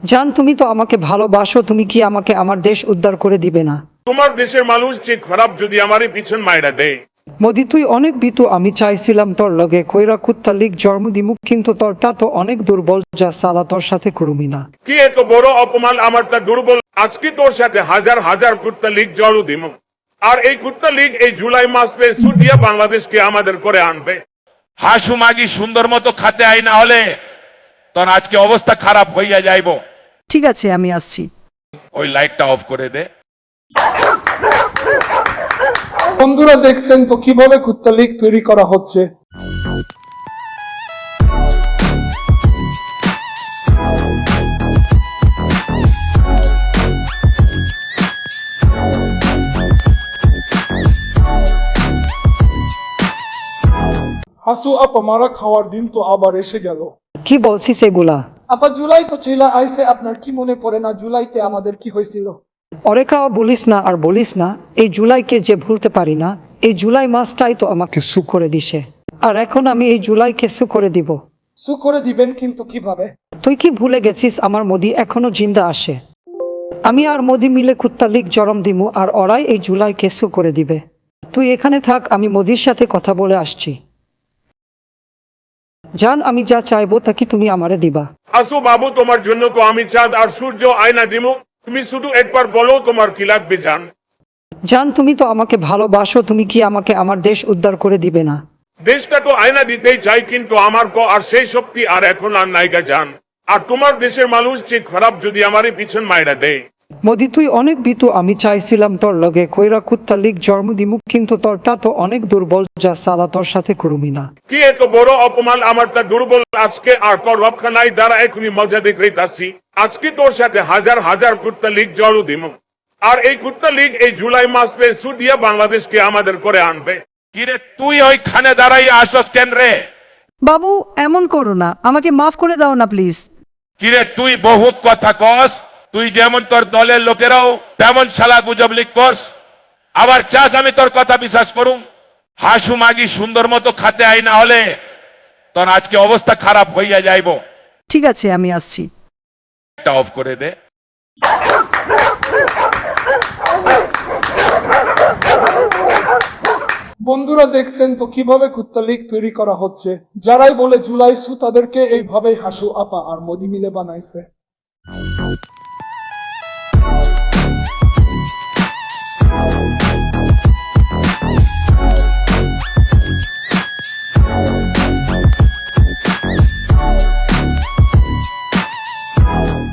জান, তুমি তো আমাকে ভালোবাসো, তুমি কি আমাকে আমার দেশ উদ্ধার করে দিবে না? তোমার দেশের মানুষ যে খারাপ যদি আমারই পিছন মাইরা দেয়। মোদি, তুই অনেক বিতু, আমি চাইছিলাম তোর লগে কইরা কুত্তা লিগ জন্ম দিমু, কিন্তু তোরটা তো অনেক দুর্বল, যা সালা তোর সাথে করুমি না। কি এত বড় অপমান আমারটা দুর্বল? আজকে তোর সাথে হাজার হাজার কুত্তা লীগ জড়ো দিব, আর এই কুত্তা লীগ এই জুলাই মাসে সুদিয়া বাংলাদেশকে আমাদের করে আনবে। হাসু মাগি সুন্দর মতো খাতে আই, না হলে তোর আজকে অবস্থা খারাপ হইয়া যাইব। ঠিক আছে, আমি আসছি। ওই লাইটটা অফ করে দে। বন্ধুরা দেখছেন তো কিভাবে কুত্তা লীগ তৈরি করা হচ্ছে। হাসু আপা, মারা খাওয়ার দিন তো আবার এসে গেল। কি বলছিস এগুলা? আপা, জুলাই তো চলে আইছে, আপনার কি মনে পড়ে না জুলাইতে আমাদের কি হয়েছিল? অরে খাওয়া বলিস না আর বলিস না, এই জুলাইকে যে ভুলতে পারি না। এই জুলাই মাসটাই তো আমাকে সু করে দিছে, আর এখন আমি এই জুলাইকে সু করে দিব। সু করে দিবেন, কিন্তু কিভাবে? তুই কি ভুলে গেছিস আমার মোদি এখনো জিন্দা আসে? আমি আর মোদি মিলে কুত্তা লীগ জরম দিমু, আর ওরাই এই জুলাইকে সু করে দিবে। তুই এখানে থাক, আমি মোদির সাথে কথা বলে আসছি। জান, আমি যা চাইবো তা কি তুমি আমারে দিবা? আসো বাবু, তোমার জন্য তো আমি চাঁদ আর সূর্য আয়না দিব, তুমি শুধু একবার বলো তোমার কি লাগবে। জান, জান, তুমি তো আমাকে ভালোবাসো, তুমি কি আমাকে আমার দেশ উদ্ধার করে দিবে না? দেশটা তো আয়না দিতেই চাই, কিন্তু আমার কো আর সেই শক্তি আর এখন আর নাইগা। জান, আর তোমার দেশের মানুষ যে খারাপ যদি আমারই পিছন মাইরা দেয়। মোদি, তুই অনেক বিতু, আমি চাইছিলাম তোর লগে কইরা কুত্তা লীগ জন্ম দিমু, কিন্তু তোরটা তো অনেক দুর্বল, যা সালা তোর সাথে করুমি না। কি এত বড় অপমান আমারটা দুর্বল? আজকে আর তোর রক্ষা নাই, দ্বারা এখনই মজা দেখাইতাছি। আজকে তোর সাথে হাজার হাজার কুত্তা লীগ জড়ো দিব, আর এই কুত্তা লীগ এই জুলাই মাসে সুদিয়া বাংলাদেশকে আমাদের করে আনবে। কিরে, তুই ওইখানে দাঁড়াই আসস কেন রে? বাবু, এমন করো না, আমাকে মাফ করে দাও না প্লিজ। কিরে, তুই বহুত কথা কস। তুই যেমন তোর দলের লোকেরাও তেমন শালা গুজব লিখ করস, আবার চাস আমি তোর কথা বিশ্বাস করুম? হাসু মাগি সুন্দর মতো খাতে আই, না হলে তোর আজকে অবস্থা খারাপ হইয়া যাইব। ঠিক আছে, আমি আসছি। এটা অফ করে দে। বন্ধুরা দেখছেন তো কিভাবে কুত্তা লীগ তৈরি করা হচ্ছে। যারাই বলে জুলাই সু, তাদেরকে এইভাবেই হাসু আপা আর মোদি মিলে বানাইছে।